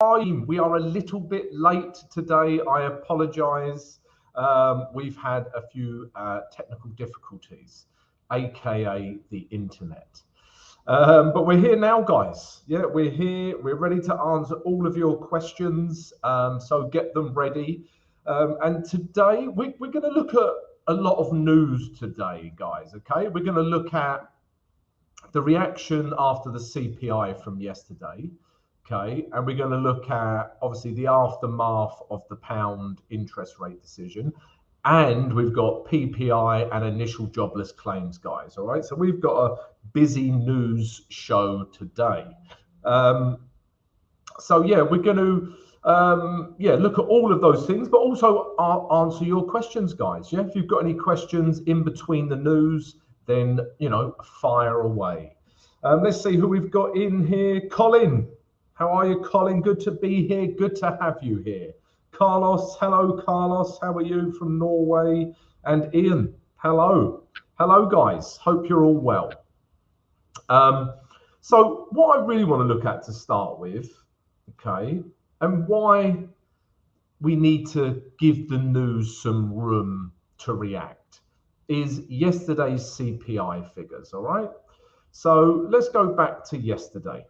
We are a little bit late today. I apologize. We've had a few technical difficulties, aka the internet. But we're here now, guys. Yeah, we're here. We're ready to answer all of your questions. So get them ready. And today we're going to look at a lot of news today, guys. Okay, we're going to look at the reaction after the CPI from yesterday. Okay, and we're going to look at obviously the aftermath of the pound interest rate decision, and we've got PPI and initial jobless claims, guys. All right, so we've got a busy news show today. So yeah, we're going to look at all of those things, but also answer your questions, guys. Yeah, if you've got any questions in between the news, then fire away. Let's see who we've got in here. Colin. How are you, Colin? Good to be here. Good to have you here. Carlos, hello, Carlos. How are you from Norway? And Ian, hello. Hello, guys. Hope you're all well. So what I really want to look at to start with, okay, and why we need to give the news some room to react is yesterday's CPI figures, all right? So let's go back to yesterday.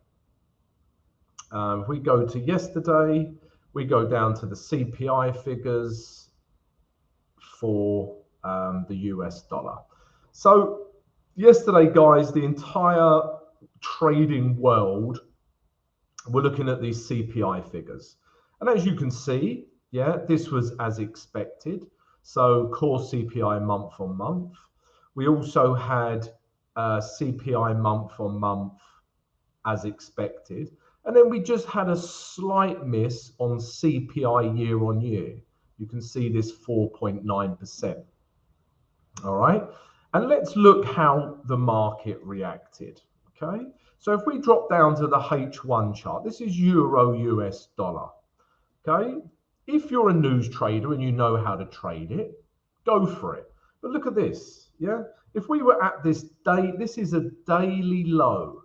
If we go to yesterday, we go down to the CPI figures for the US dollar. So yesterday, guys, the entire trading world were looking at these CPI figures. And as you can see, yeah, this was as expected. So core CPI month on month. We also had CPI month on month as expected. And then we just had a slight miss on CPI year on year. You can see this 4.9%. All right. And let's look how the market reacted. Okay. So if we drop down to the H1 chart, this is Euro US dollar. Okay. If you're a news trader and you know how to trade it, go for it. But look at this. Yeah. If we were at this day, this is a daily low.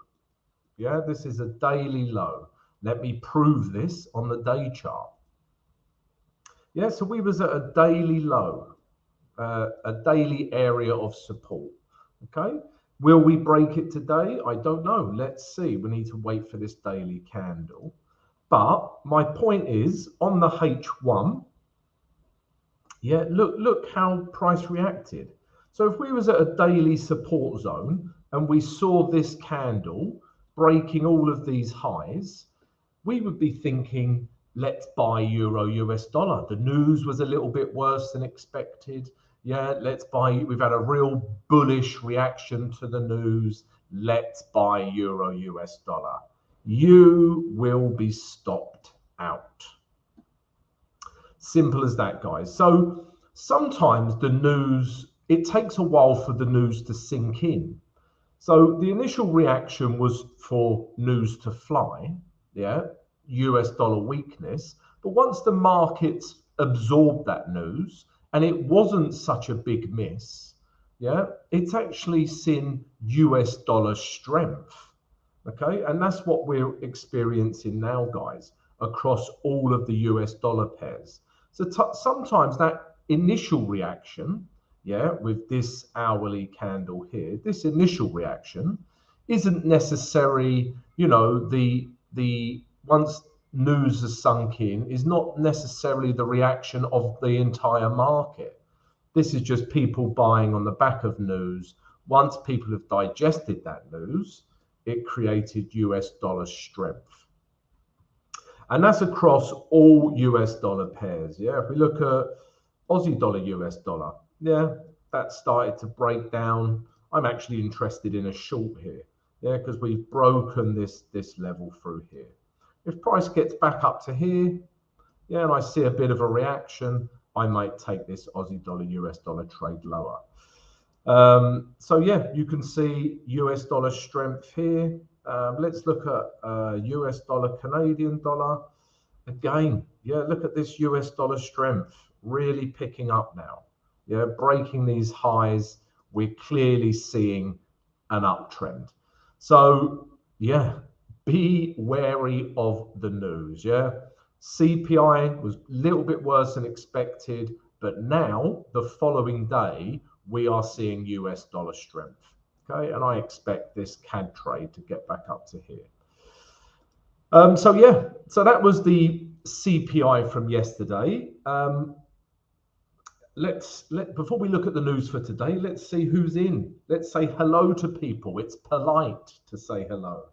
Yeah, this is a daily low. Let me prove this on the day chart. Yeah, so we was at a daily low, a daily area of support. Okay, will we break it today? I don't know. Let's see. We need to wait for this daily candle. But my point is on the H1. Yeah, look how price reacted. So if we was at a daily support zone and we saw this candle breaking all of these highs, we would be thinking, let's buy Euro US dollar. The news was a little bit worse than expected. Yeah, let's buy. We've had a real bullish reaction to the news. Let's buy Euro US dollar. You will be stopped out. Simple as that, guys. So sometimes the news, it takes a while for the news to sink in. So the initial reaction was for news to fly, yeah, US dollar weakness. But once the markets absorbed that news and it wasn't such a big miss, yeah, it's actually seen US dollar strength, okay? And that's what we're experiencing now, guys, across all of the US dollar pairs. So sometimes that initial reaction, yeah, with this hourly candle here, this initial reaction isn't necessary, the once news has sunk in is not necessarily the reaction of the entire market. This is just people buying on the back of news. Once people have digested that news, it created US dollar strength. And that's across all US dollar pairs. Yeah, if we look at Aussie dollar, US dollar, yeah, that started to break down. I'm actually interested in a short here, yeah, because we've broken this level through here. If price gets back up to here, yeah, and I see a bit of a reaction, I might take this Aussie dollar, US dollar trade lower. So yeah, you can see US dollar strength here. Let's look at US dollar, Canadian dollar. Again, yeah, look at this US dollar strength really picking up now. Yeah, breaking these highs, we're clearly seeing an uptrend. So yeah, be wary of the news. Yeah, CPI was a little bit worse than expected, but now the following day we are seeing US dollar strength. Okay, and I expect this CAD trade to get back up to here. So yeah, so that was the CPI from yesterday. Before we look at the news for today, let's see who's in. Let's say hello to people. It's polite to say hello.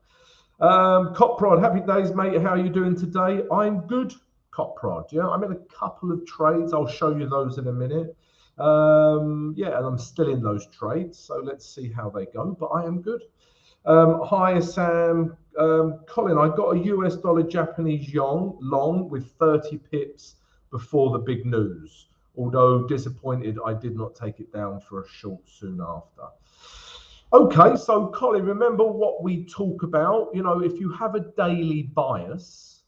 Coprod, happy days, mate. How are you doing today? I'm good, Coprod. Yeah, I'm in a couple of trades. I'll show you those in a minute. Yeah, and I'm still in those trades. So let's see how they go. But I am good. Hi, Sam. Colin, I got a US dollar Japanese yen long with 30 pips before the big news. Although disappointed, I did not take it down for a short soon after. Okay, so Colin, remember what we talk about. You know, if you have a daily bias,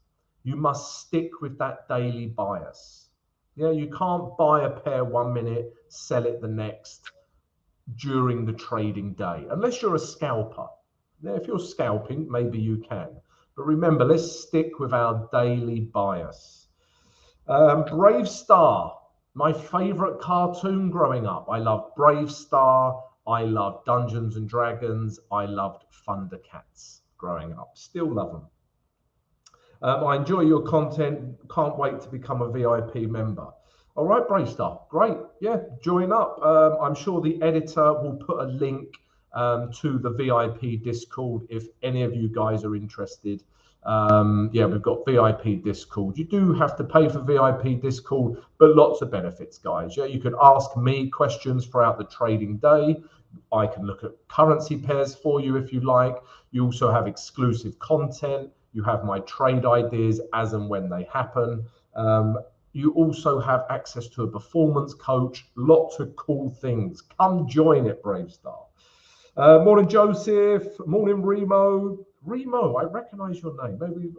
you must stick with that daily bias. Yeah, you can't buy a pair 1 minute, sell it the next during the trading day, unless you're a scalper. Yeah, if you're scalping, maybe you can. But remember, let's stick with our daily bias. Brave Star, my favorite cartoon growing up. I loved Brave Star. I loved Dungeons and Dragons. I loved Thundercats growing up. Still love them. I enjoy your content. Can't wait to become a VIP member. All right, Brave Star. Great. Yeah, join up. I'm sure the editor will put a link to the VIP Discord if any of you guys are interested. Yeah, we've got VIP Discord. You do have to pay for VIP Discord, but lots of benefits, guys. Yeah, you can ask me questions throughout the trading day. I can look at currency pairs for you if you like. You also have exclusive content. You have my trade ideas as and when they happen. You also have access to a performance coach. Lots of cool things. Come join it, Brave Star. Morning, Joseph. Morning, Remo. Remo, I recognize your name. Maybe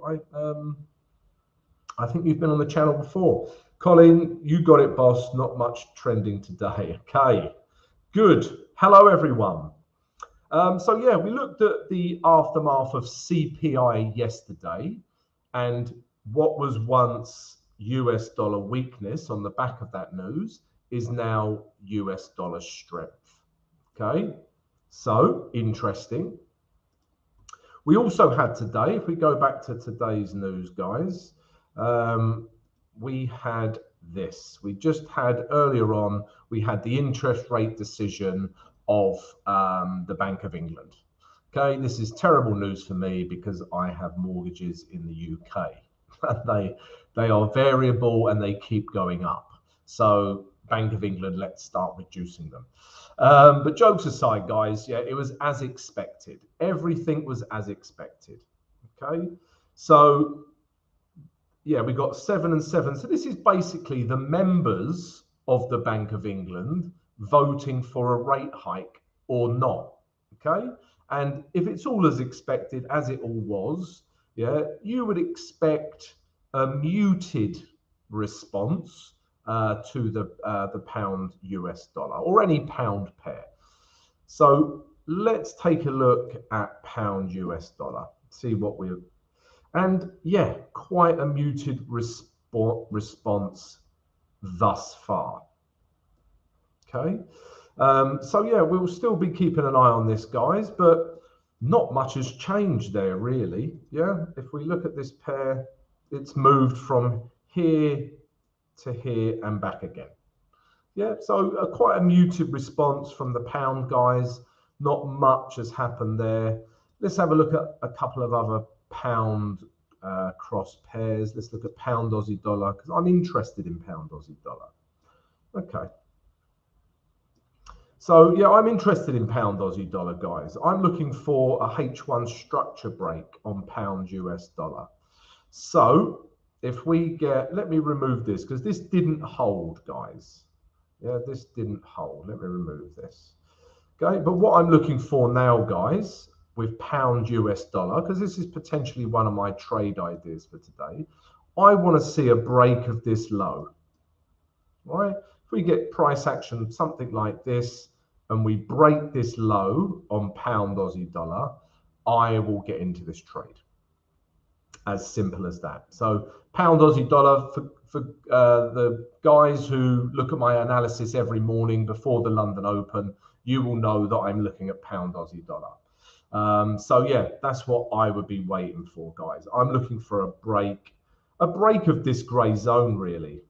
I think you've been on the channel before. Colin, you got it, boss. Not much trending today. Okay, good. Hello, everyone. So yeah, we looked at the aftermath of CPI yesterday, and what was once US dollar weakness on the back of that news is now US dollar strength. Okay, so interesting. We also had today, if we go back to today's news, guys, we had this. We just had earlier on, we had the interest rate decision of the Bank of England. Okay, this is terrible news for me because I have mortgages in the UK. they are variable and they keep going up. So Bank of England, let's start reducing them. But jokes aside, guys, yeah, it was as expected. Everything was as expected. Okay, so yeah, we got 7 and 7. So this is basically the members of the Bank of England voting for a rate hike or not. Okay, and if it's all as expected as it all was, yeah, you would expect a muted response to the pound US dollar or any pound pair. So let's take a look at pound US dollar, see what we're, and yeah, quite a muted response thus far. Okay, so yeah, we'll still be keeping an eye on this, guys, but not much has changed there really. Yeah, if we look at this pair, it's moved from here to here and back again. Yeah, so quite a muted response from the pound, guys. Not much has happened there. Let's have a look at a couple of other pound cross pairs. Let's look at pound Aussie dollar because I'm interested in pound Aussie dollar. Okay. So yeah, I'm interested in pound Aussie dollar, guys. I'm looking for a H1 structure break on pound US dollar. So if we get, let me remove this because this didn't hold, guys. Yeah, this didn't hold. Let me remove this. Okay, but what I'm looking for now, guys, with pound US dollar, because this is potentially one of my trade ideas for today, I want to see a break of this low. Right? If we get price action, something like this, and we break this low on pound Aussie dollar, I will get into this trade. As simple as that. So pound Aussie dollar for the guys who look at my analysis every morning before the London Open, you will know that I'm looking at pound Aussie dollar. So yeah, that's what I would be waiting for, guys. I'm looking for a break of this grey zone, really.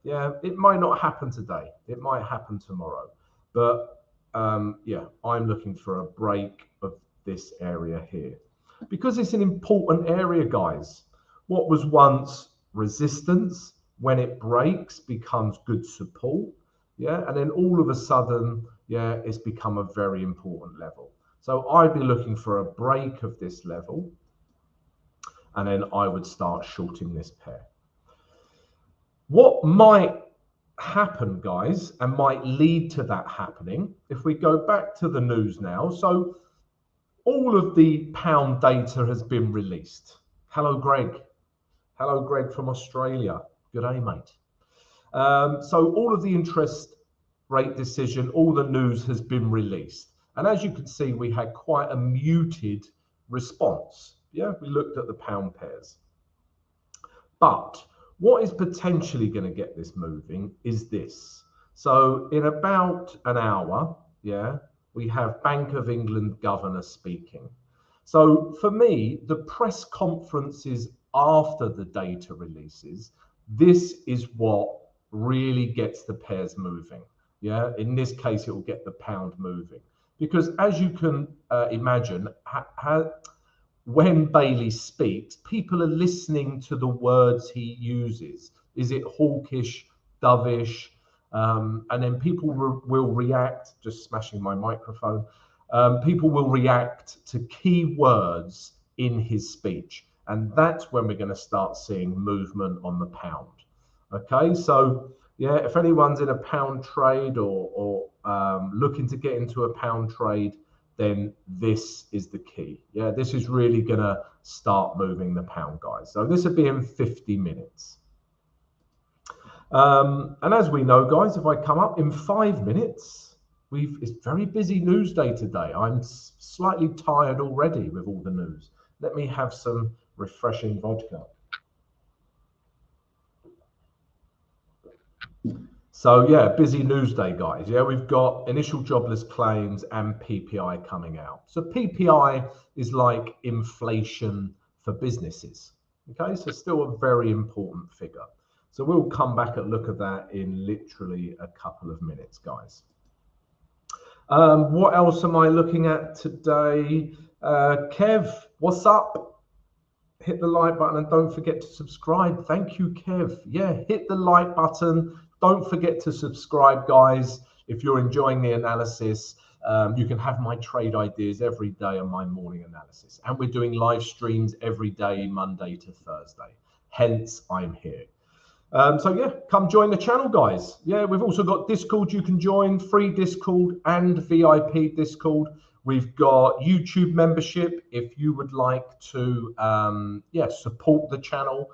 Yeah, it might not happen today. It might happen tomorrow. But yeah, I'm looking for a break of this area here because it's an important area, guys. What was once resistance, when it breaks, becomes good support. Yeah, and then all of a sudden, yeah, it's become a very important level. So I'd be looking for a break of this level, and then I would start shorting this pair. What might happen, guys, and might lead to that happening, if we go back to the news now. So all of the pound data has been released. Hello, Greg. Hello, Greg from Australia. Good day, mate. So all of the interest rate decision, all the news has been released. And as you can see, we had quite a muted response. Yeah, we looked at the pound pairs. But what is potentially going to get this moving is this. So in about an hour, yeah, we have Bank of England governor speaking. So for me, the press conferences after the data releases, this is what really gets the pairs moving. Yeah, in this case, it will get the pound moving. Because as you can imagine, when Bailey speaks, people are listening to the words he uses. Is it hawkish, dovish? And then people will react, just smashing my microphone. People will react to key words in his speech. And that's when we're going to start seeing movement on the pound. Okay, so yeah, if anyone's in a pound trade or looking to get into a pound trade, then this is the key. Yeah, this is really going to start moving the pound, guys. So this will be in 50 minutes. And as we know, guys, if I come up in 5 minutes, it's very busy news day today. I'm slightly tired already with all the news. Let me have some refreshing vodka. So yeah, busy news day, guys. Yeah, we've got initial jobless claims and PPI coming out. So PPI is like inflation for businesses. Okay, so still a very important figure. So we'll come back and look at that in literally a couple of minutes, guys. What else am I looking at today? Kev, what's up? Hit the like button and don't forget to subscribe. Thank you, Kev. Yeah, hit the like button. Don't forget to subscribe, guys. If you're enjoying the analysis, you can have my trade ideas every day on my morning analysis. And we're doing live streams every day, Monday to Thursday. Hence, I'm here. So yeah, come join the channel, guys. Yeah, we've also got Discord you can join, free Discord and VIP Discord. We've got YouTube membership if you would like to support the channel.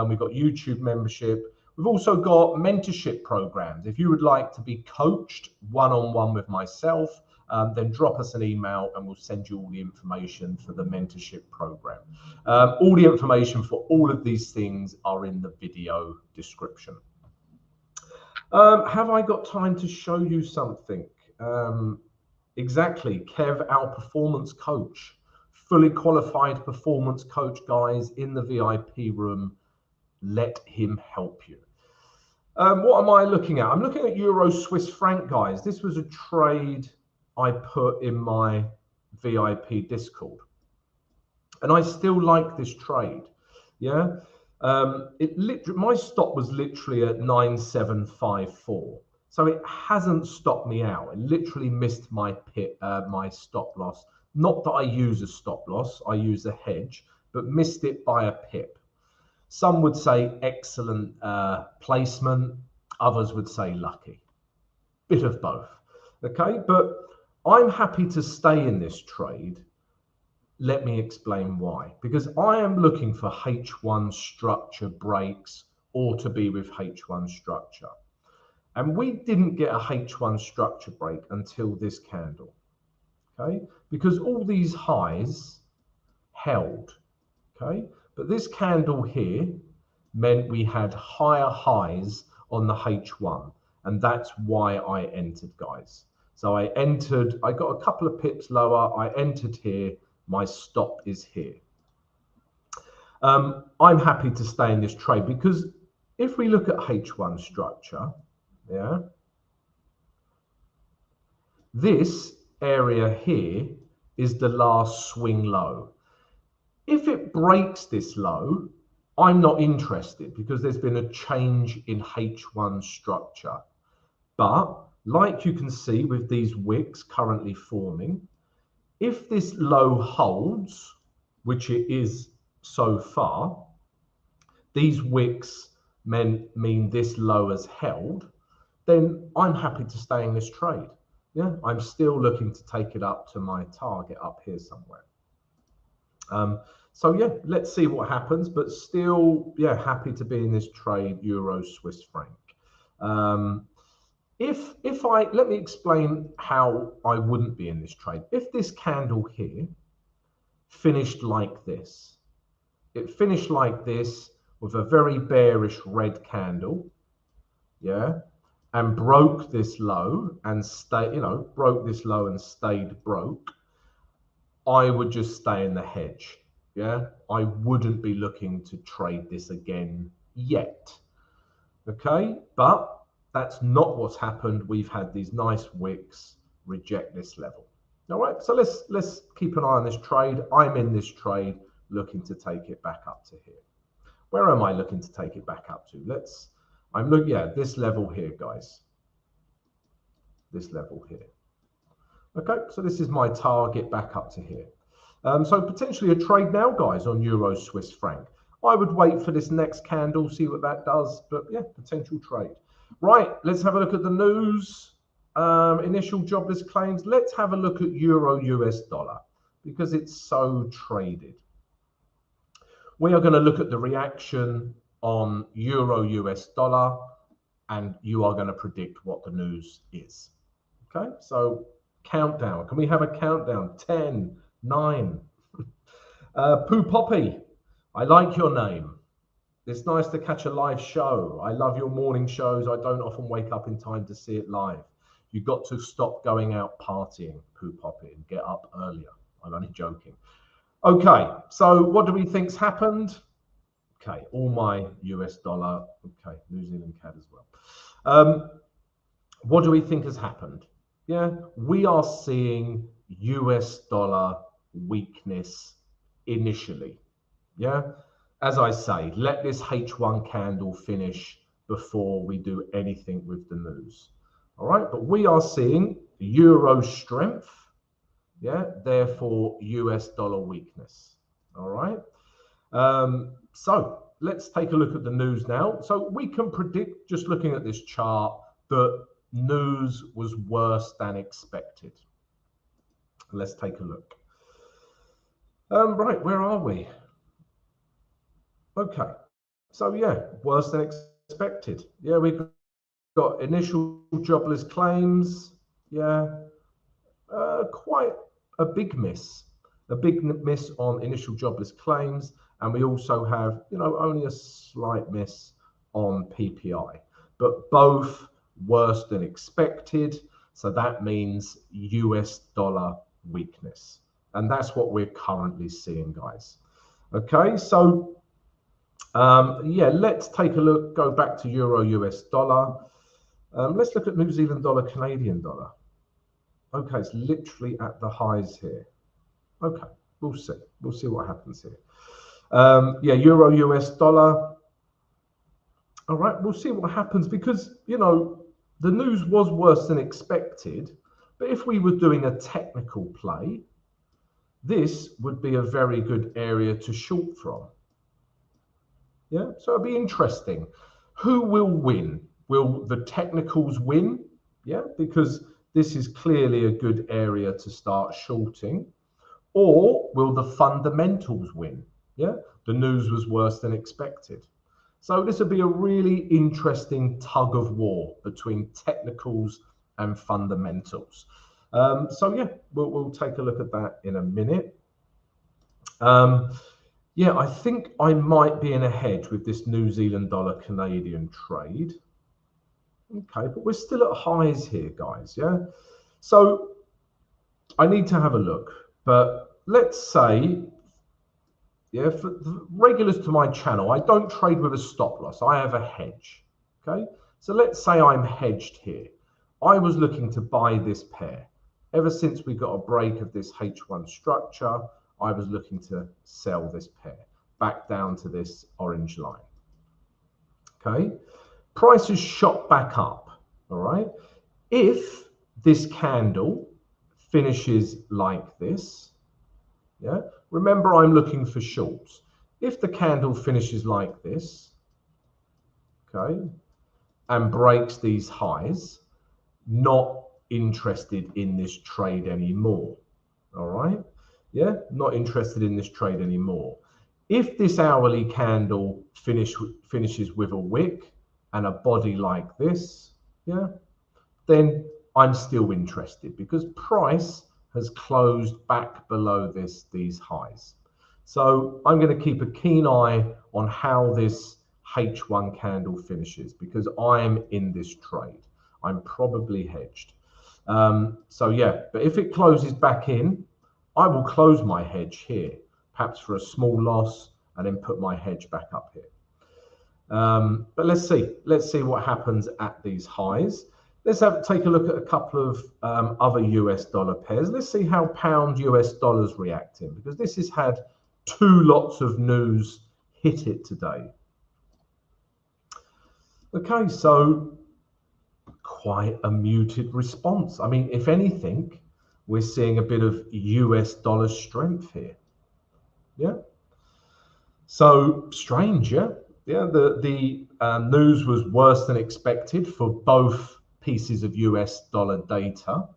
We've got YouTube membership. We've also got mentorship programs. If you would like to be coached one-on-one with myself, then drop us an email and we'll send you all the information for the mentorship program. All the information for all of these things are in the video description. Have I got time to show you something? Exactly, Kev, our performance coach, fully qualified performance coach, guys, in the VIP room. Let him help you. What am I looking at? I'm looking at Euro Swiss franc, guys. This was a trade I put in my VIP Discord, and I still like this trade. Yeah, my stop was literally at 9754, so it hasn't stopped me out. It literally missed my my stop loss. Not that I use a stop loss, I use a hedge, but missed it by a pip. Some would say excellent placement. Others would say lucky. Bit of both. Okay, but I'm happy to stay in this trade. Let me explain why. Because I am looking for H1 structure breaks or to be with H1 structure. And we didn't get a H1 structure break until this candle. Okay, because all these highs held. Okay, But this candle here meant we had higher highs on the H1, and that's why I entered, guys. So I entered, I got a couple of pips lower, I entered here, my stop is here. I'm happy to stay in this trade because if we look at H1 structure, yeah, this area here is the last swing low. If it breaks this low, I'm not interested because there's been a change in H1 structure. But like you can see with these wicks currently forming, if this low holds, which it is so far, these wicks mean this low has held, then I'm happy to stay in this trade. Yeah, I'm still looking to take it up to my target up here somewhere. So yeah, let's see what happens, but still, yeah, happy to be in this trade, Euro Swiss franc. Let me explain how I wouldn't be in this trade. If this candle here finished like this, it finished like this with a very bearish red candle, yeah, and broke this low and broke this low and stayed broke, I would just stay in the hedge. Yeah, I wouldn't be looking to trade this again yet. Okay, but that's not what's happened. We've had these nice wicks reject this level. All right, so let's keep an eye on this trade. I'm in this trade looking to take it back up to here. Where am I looking to take it back up to? This level here, guys. This level here. Okay, so this is my target back up to here. So potentially a trade now, guys, on Euro Swiss franc. I would wait for this next candle, see what that does, but yeah, potential trade. Right, let's have a look at the news. Initial jobless claims. Let's have a look at Euro US dollar because it's so traded. We are going to look at the reaction on Euro US dollar, and you are going to predict what the news is. Okay, so countdown. Can we have a countdown? 10, 9. Poo Poppy, I like your name. It's nice to catch a live show. I love your morning shows. I don't often wake up in time to see it live. You've got to stop going out partying, Poo Poppy, and get up earlier. I'm only joking. Okay, so what do we think's happened? Okay, all my US dollar. Okay, New Zealand CAD as well. What do we think has happened? Yeah, we are seeing US dollar weakness initially. Yeah, as I say, let this H1 candle finish before we do anything with the news. All right, but we are seeing euro strength. Yeah, therefore US dollar weakness. All right. So let's take a look at the news now. So we can predict, just looking at this chart, that news was worse than expected. Let's take a look. Right, where are we? Okay, so yeah, worse than expected. Yeah, we've got initial jobless claims. Yeah, quite a big miss on initial jobless claims, and we also have, only a slight miss on PPI, but both worse than expected. So that means US dollar weakness, and that's what we're currently seeing, guys. Okay, so yeah, let's take a look, go back to Euro US dollar. Let's look at New Zealand dollar, Canadian dollar. Okay, it's literally at the highs here. Okay, we'll see. We'll see what happens here. Yeah, Euro US dollar. All right, we'll see what happens because, the news was worse than expected. But if we were doing a technical play, this would be a very good area to short from. Yeah, so it'll be interesting. Who will win? Will the technicals win? Yeah, because this is clearly a good area to start shorting. Or will the fundamentals win? Yeah, the news was worse than expected. So this will be a really interesting tug of war between technicals and fundamentals. So yeah, we'll take a look at that in a minute. Yeah, I think I might be in a hedge with this New Zealand dollar Canadian trade. Okay, but we're still at highs here, guys. Yeah. So I need to have a look. But let's say, yeah, for the regulars to my channel, I don't trade with a stop loss. I have a hedge. Okay. So let's say I'm hedged here. I was looking to buy this pair. Ever since we got a break of this H1 structure, I was looking to sell this pair back down to this orange line. Okay. Price has shot back up. All right. If this candle finishes like this, yeah, remember I'm looking for shorts. If the candle finishes like this, okay, and breaks these highs, not interested in this trade anymore. All right, yeah, not interested in this trade anymore. If this hourly candle finishes with a wick and a body like this, yeah, then I'm still interested because price has closed back below these highs. So I'm going to keep a keen eye on how this H1 candle finishes because I'm in this trade. I'm probably hedged. So yeah, but if it closes back in, I will close my hedge here, perhaps for a small loss, and then put my hedge back up here. But let's see what happens at these highs. Let's take a look at a couple of other US dollar pairs. Let's see how pound US dollars reacting because this has had two lots of news hit it today. Okay, so quite a muted response. I mean, if anything, we're seeing a bit of US dollar strength here. Yeah. So strange, yeah. Yeah, the news was worse than expected for both pieces of US dollar data.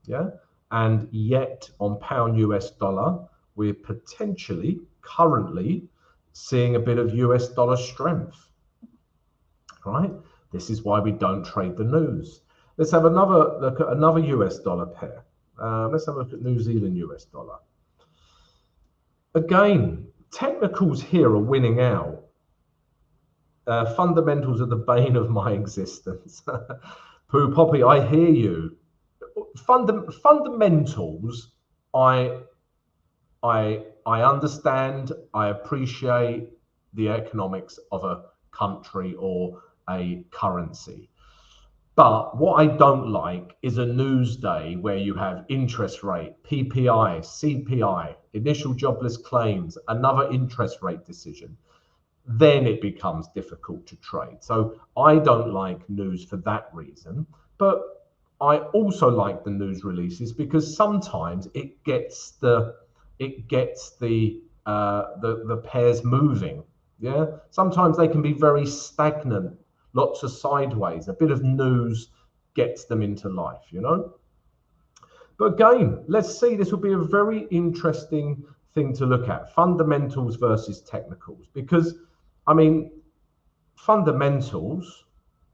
Yeah. And yet on pound US dollar, we're potentially currently seeing a bit of US dollar strength. Right? This is why we don't trade the news. Let's have another look at another US dollar pair. Let's have a look at New Zealand US dollar. Again, technicals here are winning out. Fundamentals are the bane of my existence. Pooh Poppy, I hear you. Fundamentals, I understand. I appreciate the economics of a country or a currency. But what I don't like is a news day where you have interest rate, PPI, CPI, initial jobless claims, another interest rate decision. Then it becomes difficult to trade. So I don't like news for that reason. But I also like the news releases because sometimes it gets the pairs moving. Yeah, sometimes they can be very stagnant, lots of sideways. A bit of news gets them into life, you know. But again, let's see. This will be a very interesting thing to look at: fundamentals versus technicals. Because I mean, fundamentals,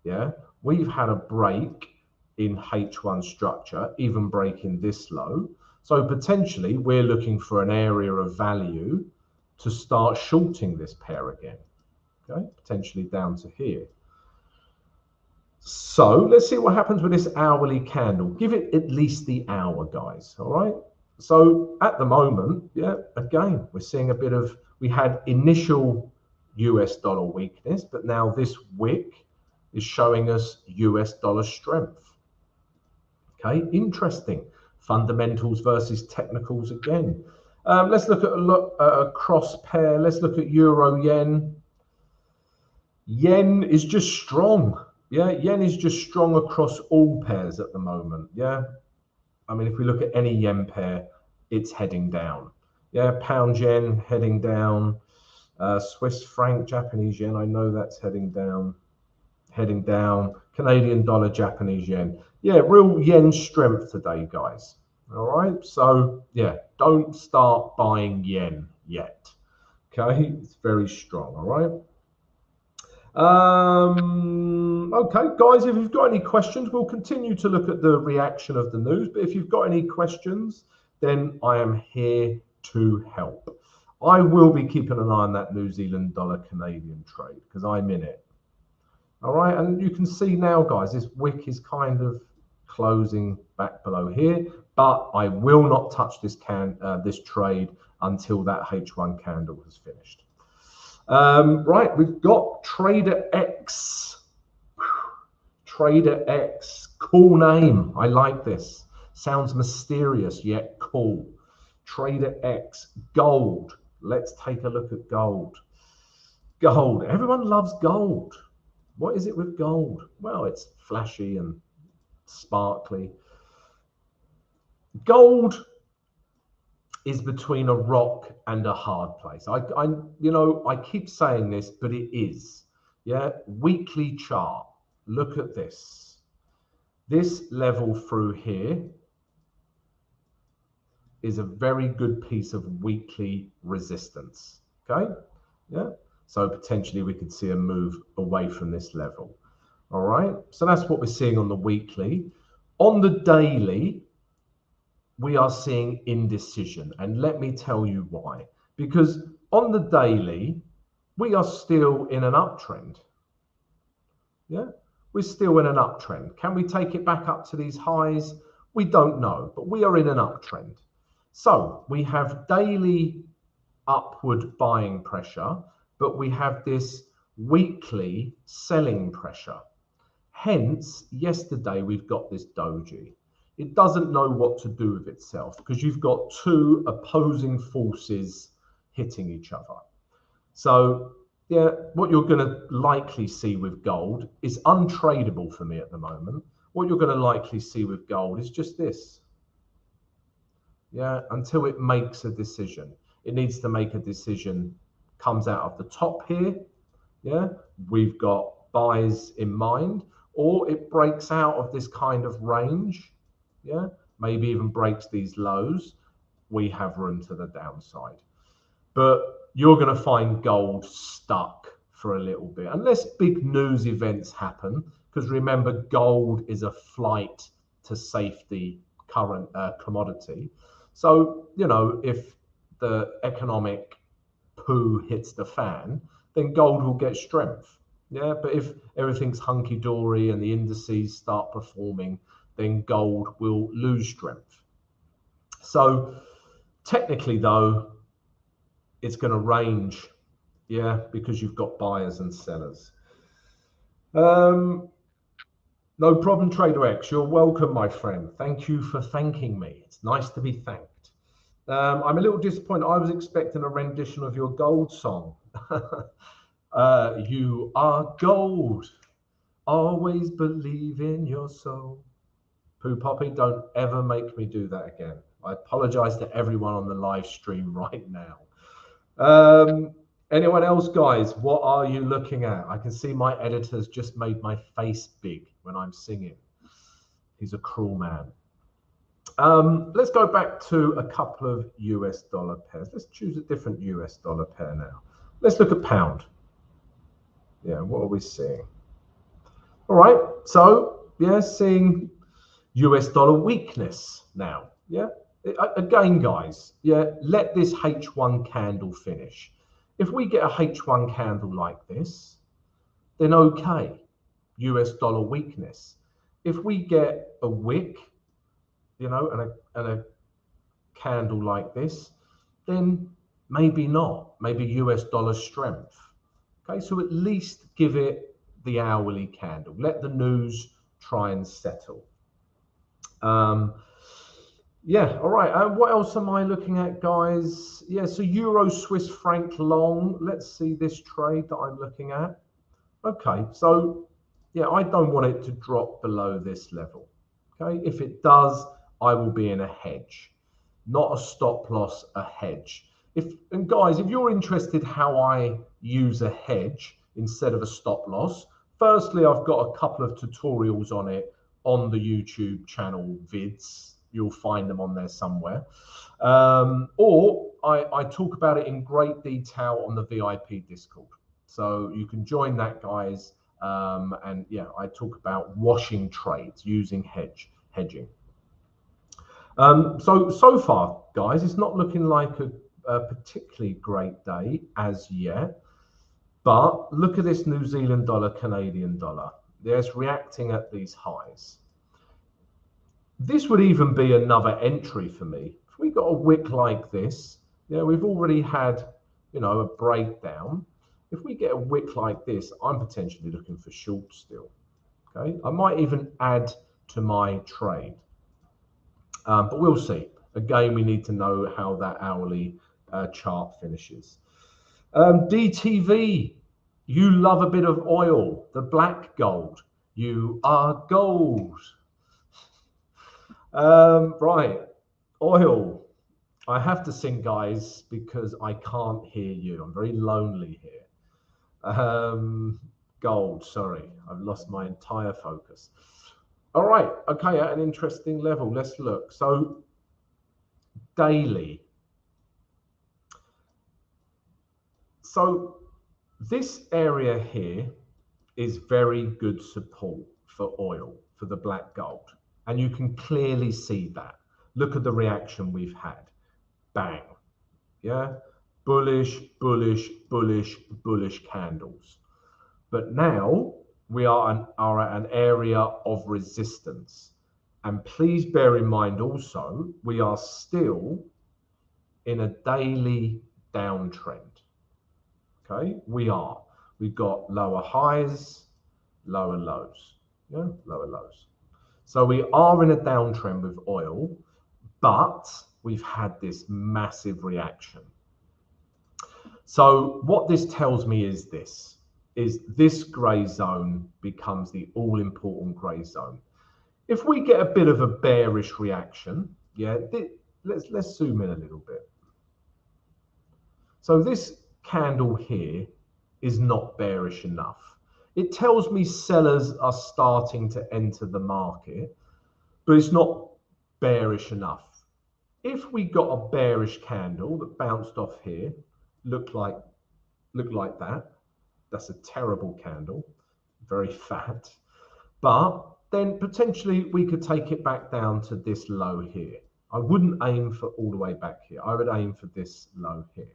yeah, we've had a break in H1 structure, even breaking this low. So potentially we're looking for an area of value to start shorting this pair again, okay, potentially down to here. So let's see what happens with this hourly candle. Give it at least the hour, guys, all right? So at the moment, yeah, again, we're seeing a bit of, we had initial US dollar weakness, but now this wick is showing us US dollar strength. Okay, interesting. Fundamentals versus technicals again. Let's look at a cross pair. Let's look at euro yen. Yen is just strong. Yeah, yen is just strong across all pairs at the moment. Yeah, I mean, if we look at any yen pair, it's heading down. Yeah, pound yen heading down. Swiss franc, Japanese yen, I know that's heading down. Heading down. Canadian dollar, Japanese yen. Yeah, real yen strength today, guys. All right, so yeah, don't start buying yen yet. Okay, it's very strong. All right. Okay, guys, if you've got any questions, we'll continue to look at the reaction of the news. But if you've got any questions, then I am here to help. I will be keeping an eye on that New Zealand dollar Canadian trade because I'm in it. All right, and you can see now, guys, this wick is kind of closing back below here, but I will not touch this this trade until that H1 candle has finished. Right, we've got Trader X. Trader X, cool name. I like this. Sounds mysterious yet cool. Trader X, gold. Let's take a look at gold. Gold. Everyone loves gold. What is it with gold? Well, it's flashy and sparkly. Gold is between a rock and a hard place. I keep saying this, but it is. Yeah, weekly chart. Look at this. This level through here is a very good piece of weekly resistance. Okay, yeah. So potentially we could see a move away from this level. All right, so that's what we're seeing on the weekly. On the daily, we are seeing indecision. And let me tell you why. Because on the daily, we are still in an uptrend. Yeah, we're still in an uptrend. Can we take it back up to these highs? We don't know, but we are in an uptrend. So we have daily upward buying pressure, but we have this weekly selling pressure. Hence, yesterday we've got this doji. It doesn't know what to do with itself because you've got two opposing forces hitting each other. So, yeah, what you're going to likely see with gold is untradeable for me at the moment. What you're going to likely see with gold is just this. Yeah, until it makes a decision. It needs to make a decision, comes out of the top here. Yeah, we've got buys in mind, or it breaks out of this kind of range. Yeah, maybe even breaks these lows. We have room to the downside. But you're going to find gold stuck for a little bit, unless big news events happen. Because remember, gold is a flight to safety current commodity. So, you know, if the economic poo hits the fan, then gold will get strength. Yeah, but if everything's hunky-dory and the indices start performing, then gold will lose strength. So technically, though, it's going to range, yeah, because you've got buyers and sellers. No problem, Trader X. You're welcome, my friend. Thank you for thanking me. It's nice to be thanked. I'm a little disappointed. I was expecting a rendition of your gold song. You are gold. Always believe in your soul. Pooh Poppy, don't ever make me do that again. I apologize to everyone on the live stream right now. Anyone else, guys? What are you looking at? I can see my editor's just made my face big when I'm singing. He's a cruel man. Let's go back to a couple of US dollar pairs. Let's choose a different US dollar pair now. Let's look at pound. Yeah, what are we seeing? All right, so yeah, seeing US dollar weakness now. Yeah, again, guys, yeah, let this H1 candle finish. If we get a H1 candle like this, then okay, US dollar weakness. If we get a wick, you know, and a candle like this, then maybe not. Maybe US dollar strength. Okay, so at least give it the hourly candle. Let the news try and settle. Yeah, all right. What else am I looking at, guys? Yeah, so Euro Swiss franc long. Let's see this trade that I'm looking at. Okay, so yeah, I don't want it to drop below this level. Okay, if it does, I will be in a hedge, not a stop loss, a hedge. And guys, if you're interested how I use a hedge instead of a stop loss, firstly, I've got a couple of tutorials on it on the YouTube channel vids. You'll find them on there somewhere. Or I talk about it in great detail on the VIP Discord. So you can join that, guys. And yeah, I talk about washing trades using hedging. So far, guys, it's not looking like a particularly great day as yet. But look at this New Zealand dollar, Canadian dollar. There's reacting at these highs. This would even be another entry for me. If we got a wick like this, yeah, we've already had, you know, a breakdown. If we get a wick like this, I'm potentially looking for short still. Okay, I might even add to my trade, but we'll see. Again, we need to know how that hourly chart finishes. DTV, you love a bit of oil, the black gold. You are gold. Right, oil. I have to sing, guys, because I can't hear you. I'm very lonely here. Gold, sorry, I've lost my entire focus. All right, okay, at an interesting level, let's look. So, daily. So, this area here is very good support for oil, for the black gold. And you can clearly see that. Look at the reaction we've had. Bang. Yeah. Bullish, bullish, bullish, bullish candles. But now we are at an area of resistance. And please bear in mind also, we are still in a daily downtrend. Okay, we are. We've got lower highs, lower lows. Yeah, lower lows. So we are in a downtrend with oil, but we've had this massive reaction. So what this tells me is this gray zone becomes the all-important gray zone. If we get a bit of a bearish reaction, yeah, let's zoom in a little bit. So this candle here is not bearish enough. It tells me sellers are starting to enter the market, but it's not bearish enough. If we got a bearish candle that bounced off here, looked like that, that's a terrible candle, very fat, but then potentially we could take it back down to this low here. I wouldn't aim for all the way back here. I would aim for this low here,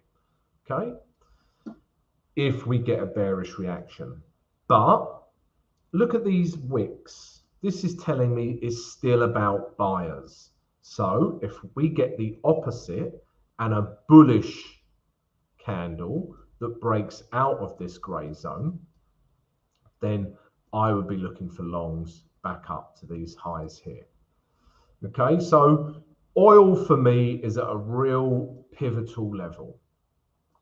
okay? If we get a bearish reaction. But look at these wicks. This is telling me it's still about buyers. So if we get the opposite and a bullish candle that breaks out of this gray zone, then I would be looking for longs back up to these highs here. Okay, so oil for me is at a real pivotal level.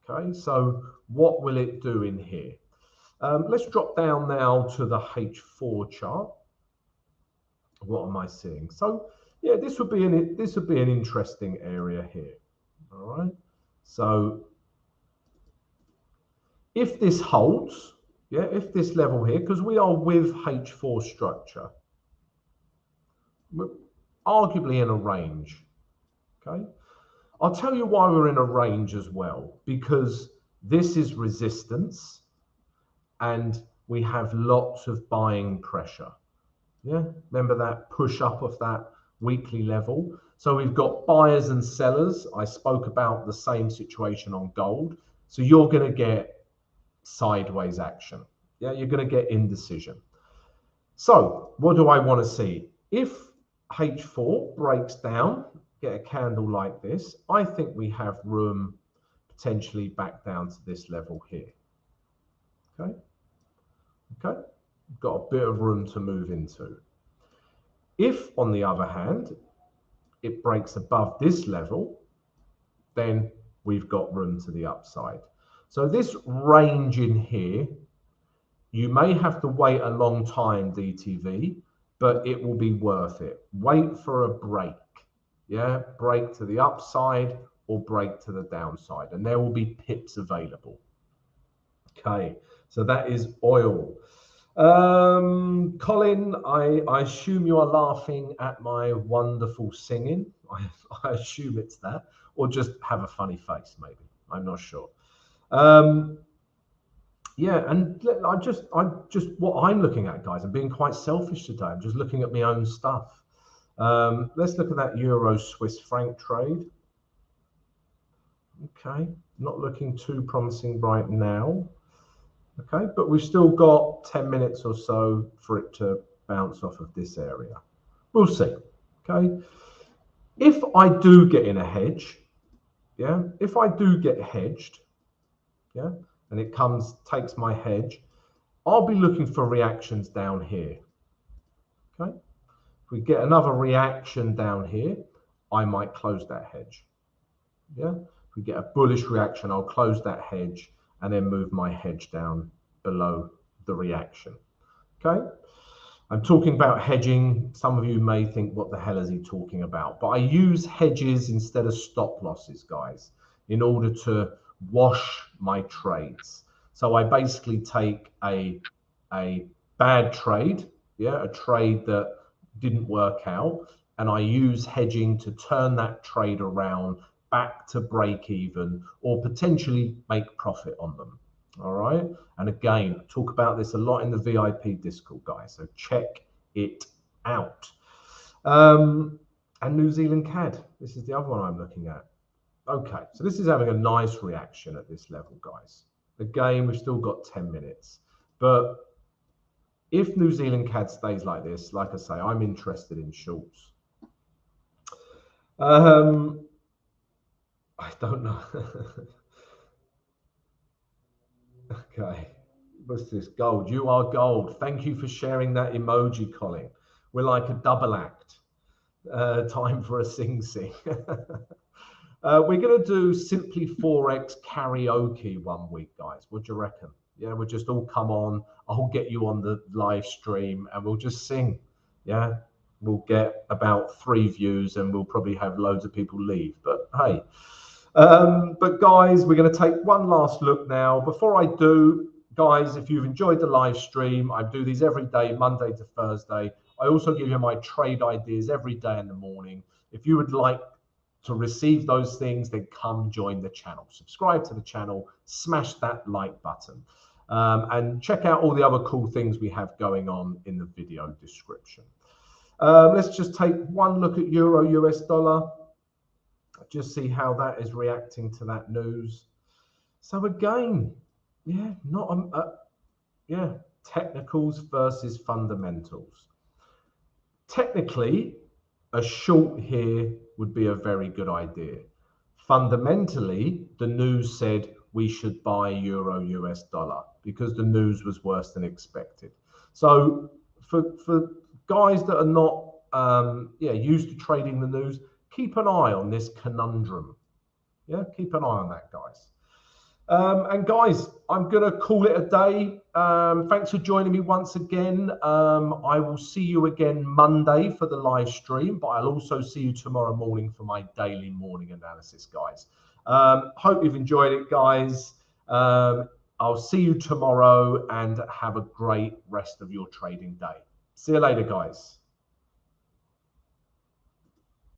Okay, so what will it do in here? Let's drop down now to the H4 chart. What am I seeing? So yeah, this would be an interesting area here. All right. So if this holds, yeah, if this level here, because we are with H4 structure, we're arguably in a range. Okay. I'll tell you why we're in a range as well, because this is resistance and we have lots of buying pressure. Yeah, remember that push up of that weekly level. So we've got buyers and sellers. I spoke about the same situation on gold. So you're going to get sideways action. Yeah, you're going to get indecision. So what do I want to see? If H4 breaks down, get a candle like this, I think we have room potentially back down to this level here. Okay. Okay. Got a bit of room to move into. If, on the other hand, it breaks above this level, then we've got room to the upside. So this range in here, you may have to wait a long time, DTV, but it will be worth it. Wait for a break. Yeah, break to the upside or break to the downside, and there will be pips available. Okay, so that is oil. Colin, I assume you are laughing at my wonderful singing. I assume it's that, or just have a funny face, maybe. I'm not sure. Yeah, and I just what I'm looking at, guys, I'm being quite selfish today. I'm just looking at my own stuff. Let's look at that Euro Swiss franc trade. Okay, not looking too promising right now. Okay, but we've still got 10 minutes or so for it to bounce off of this area. We'll see. Okay, if I do get in a hedge, yeah, if I do get hedged, yeah, and it takes my hedge, I'll be looking for reactions down here. Okay, if we get another reaction down here, I might close that hedge. Yeah, if we get a bullish reaction, I'll close that hedge and then move my hedge down below the reaction. Okay, I'm talking about hedging. Some of you may think, what the hell is he talking about? But I use hedges instead of stop losses, guys, in order to wash my trades. So I basically take a bad trade, yeah, a trade that didn't work out, and I use hedging to turn that trade around back to break even or potentially make profit on them. All right. And again, talk about this a lot in the VIP Discord, guys. So check it out. And New Zealand CAD. This is the other one I'm looking at. Okay. So this is having a nice reaction at this level, guys. Again, we've still got 10 minutes. But if New Zealand CAD stays like this, like I say, I'm interested in shorts. I don't know. Okay. What's this? Gold. You are gold. Thank you for sharing that emoji, Colin. We're like a double act. Time for a sing-sing. We're going to do Simply Forex karaoke one week, guys. What do you reckon? Yeah, we'll just all come on. I'll get you on the live stream and we'll just sing. Yeah, we'll get about 3 views and we'll probably have loads of people leave. But hey, but guys, we're going to take one last look now. Before I do, guys, if you've enjoyed the live stream, I do these every day, Monday to Thursday. I also give you my trade ideas every day in the morning. If you would like to receive those things, then come join the channel. Subscribe to the channel, smash that like button, and check out all the other cool things we have going on in the video description. Let's just take one look at Euro US dollar. Just see how that is reacting to that news. So again, yeah, yeah, technicals versus fundamentals. Technically, a short here would be a very good idea. Fundamentally, the news said we should buy Euro US dollar because the news was worse than expected. So for guys that are not used to trading the news, keep an eye on this conundrum. Yeah, keep an eye on that, guys. And guys, I'm going to call it a day. Thanks for joining me once again. I will see you again Monday for the live stream, but I'll also see you tomorrow morning for my daily morning analysis, guys. Hope you've enjoyed it, guys. I'll see you tomorrow and have a great rest of your trading day. See you later, guys.